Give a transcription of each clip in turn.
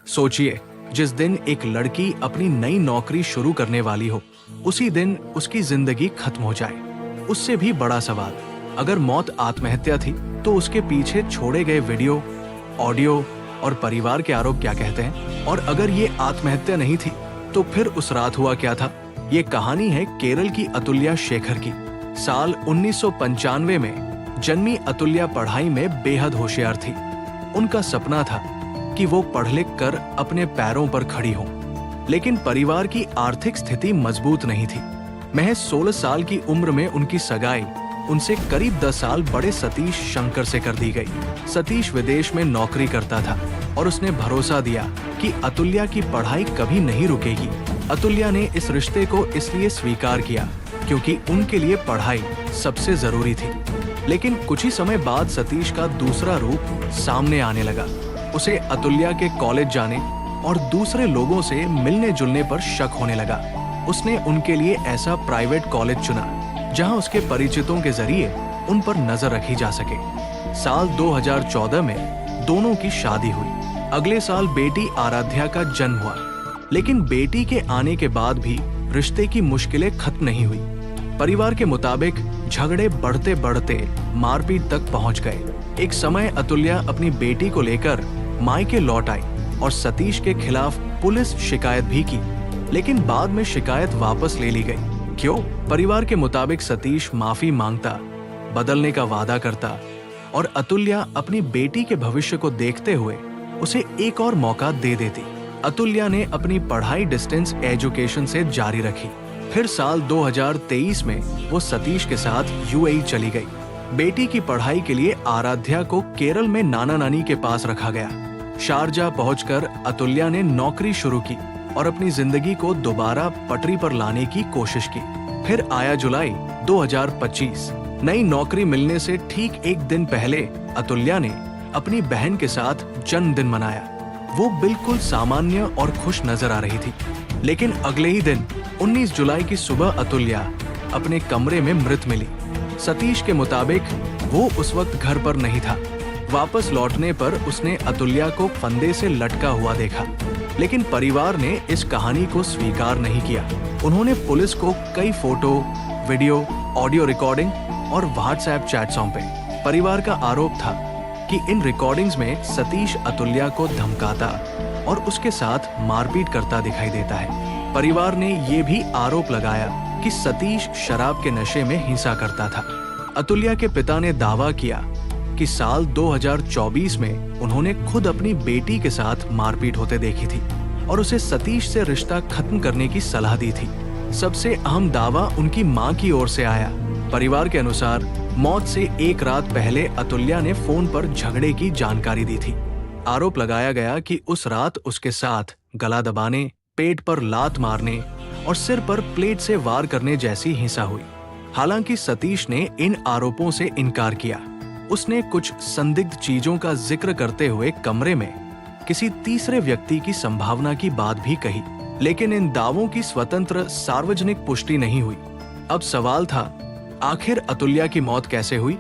सोचिए, जिस दिन एक लड़की अपनी नई नौकरी शुरू करने वाली हो, उसी दिन उसकी जिंदगी खत्म हो जाए। उससे भी बड़ा सवाल, अगर मौत आत्महत्या थी तो उसके पीछे छोड़े गए वीडियो, ऑडियो और परिवार के आरोप क्या कहते हैं? और अगर ये आत्महत्या नहीं थी तो फिर उस रात हुआ क्या था? ये कहानी है केरल की अतुल्या शेखर की। साल 1995 में जन्मी अतुल्या पढ़ाई में बेहद होशियार थी। उनका सपना था कि वो पढ़ लिख कर अपने पैरों पर खड़ी हो, लेकिन परिवार की आर्थिक स्थिति मजबूत नहीं थी। महज 16 साल की उम्र में उनकी सगाई उनसे करीब 10 साल बड़े सतीश शंकर से कर दी गई। सतीश विदेश में नौकरी करता था और उसने भरोसा दिया कि अतुल्या की पढ़ाई कभी नहीं रुकेगी। अतुल्या ने इस रिश्ते को इसलिए स्वीकार किया क्योंकि उनके लिए पढ़ाई सबसे जरूरी थी। लेकिन कुछ ही समय बाद सतीश का दूसरा रूप सामने आने लगा। उसे अतुल्या के कॉलेज जाने और दूसरे लोगों से मिलने जुलने पर शक होने लगा। उसने उनके लिए ऐसा प्राइवेट कॉलेज चुना जहां उसके परिचितों के जरिए उन पर नजर रखी जा सके। साल 2014 में दोनों की शादी हुई। अगले साल बेटी आराध्या का जन्म हुआ, लेकिन बेटी के आने के बाद भी रिश्ते की मुश्किलें खत्म नहीं हुई। परिवार के मुताबिक झगड़े बढ़ते बढ़ते मारपीट तक पहुंच गए। एक समय अतुल्या अपनी बेटी को लेकर मायके लौट आई और सतीश के खिलाफ पुलिस शिकायत भी की, लेकिन बाद में शिकायत वापस ले ली गई। क्यों? परिवार के मुताबिक सतीश माफी मांगता, बदलने का वादा करता और अतुल्या अपनी बेटी के भविष्य को देखते हुए उसे एक और मौका दे देती। अतुल्या ने अपनी पढ़ाई डिस्टेंस एजुकेशन से जारी रखी। फिर साल 2023 में वो सतीश के साथ यूएई चली गई। बेटी की पढ़ाई के लिए आराध्या को केरल में नाना नानी के पास रखा गया। शारजा पहुंचकर अतुल्या ने नौकरी शुरू की और अपनी जिंदगी को दोबारा पटरी पर लाने की कोशिश की। फिर आया जुलाई 2025। नई नौकरी मिलने से ठीक एक दिन पहले अतुल्या ने अपनी बहन के साथ जन्मदिन मनाया। वो बिल्कुल सामान्य और खुश नजर आ रही थी, लेकिन अगले ही दिन 19 जुलाई की सुबह अतुल्या अपने कमरे में मृत मिली। सतीश के मुताबिक वो उस वक्त घर पर नहीं था। वापस लौटने पर उसने अतुल्या को फंदे से लटका हुआ देखा, लेकिन परिवार ने इस कहानी को स्वीकार नहीं किया। उन्होंने पुलिस को कई फोटो, वीडियो, ऑडियो रिकॉर्डिंग और व्हाट्सएप चैट सौंपे। परिवार का आरोप था कि इन रिकॉर्डिंग्स में सतीश अतुल्या को धमकाता और उसके साथ मारपीट करता दिखाई देता है। परिवार ने ये भी आरोप लगाया कि सतीश शराब के नशे में हिंसा करता था। अतुल्या के पिता ने दावा किया कि साल 2024 में उन्होंने खुद अपनी बेटी के साथ मारपीट होते देखी थी और उसे सतीश से रिश्ता खत्म करने की सलाह दी थी। सबसे अहम दावा उनकी मां की ओर से आया। परिवार के अनुसार मौत से एक रात पहले अतुल्या ने फोन पर झगड़े की जानकारी दी थी। आरोप लगाया गया कि उस रात उसके साथ गला दबाने, पेट पर लात मारने और सिर पर प्लेट से वार करने जैसी हिंसा हुई। हालांकि सतीश ने इन आरोपों से इनकार किया। उसने कुछ संदिग्ध चीजों का जिक्र करते हुए कमरे में किसी तीसरे व्यक्ति की संभावना की बात भी कही, लेकिन इन दावों की स्वतंत्र सार्वजनिक पुष्टि नहीं हुई। अब सवाल था, आखिर अतुल्या की मौत कैसे हुई?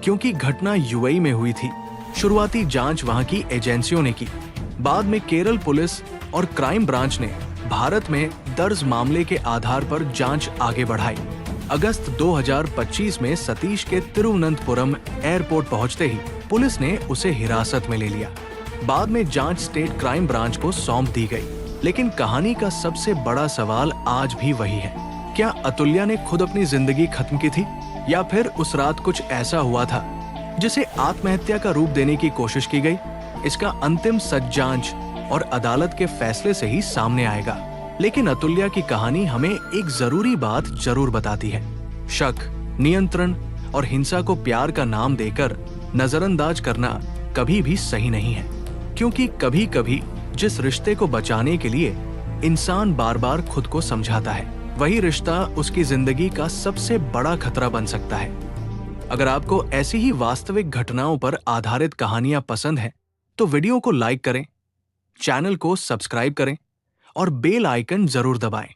क्योंकि घटना यूएई में हुई थी। शुरुआती जांच वहां की एजेंसियों ने की। बाद में केरल पुलिस और क्राइम ब्रांच ने भारत में दर्ज मामले के आधार पर जांच आगे बढ़ाई। अगस्त 2025 में सतीश के तिरुवनंतपुरम एयरपोर्ट पहुंचते ही पुलिस ने उसे हिरासत में ले लिया। बाद में जांच स्टेट क्राइम ब्रांच को सौंप दी गई। लेकिन कहानी का सबसे बड़ा सवाल आज भी वही है, क्या अतुल्या ने खुद अपनी जिंदगी खत्म की थी या फिर उस रात कुछ ऐसा हुआ था जिसे आत्महत्या का रूप देने की कोशिश की गई? इसका अंतिम सच जांच और अदालत के फैसले से ही सामने आएगा। लेकिन अतुल्या की कहानी हमें एक जरूरी बात जरूर बताती है, शक, नियंत्रण और हिंसा को प्यार का नाम देकर नजरअंदाज करना कभी भी सही नहीं है। क्योंकि कभी कभी जिस रिश्ते को बचाने के लिए इंसान बार बार खुद को समझाता है, वही रिश्ता उसकी जिंदगी का सबसे बड़ा खतरा बन सकता है। अगर आपको ऐसी ही वास्तविक घटनाओं पर आधारित कहानियां पसंद हैं, तो वीडियो को लाइक करें, चैनल को सब्सक्राइब करें और बेल आइकन जरूर दबाएं।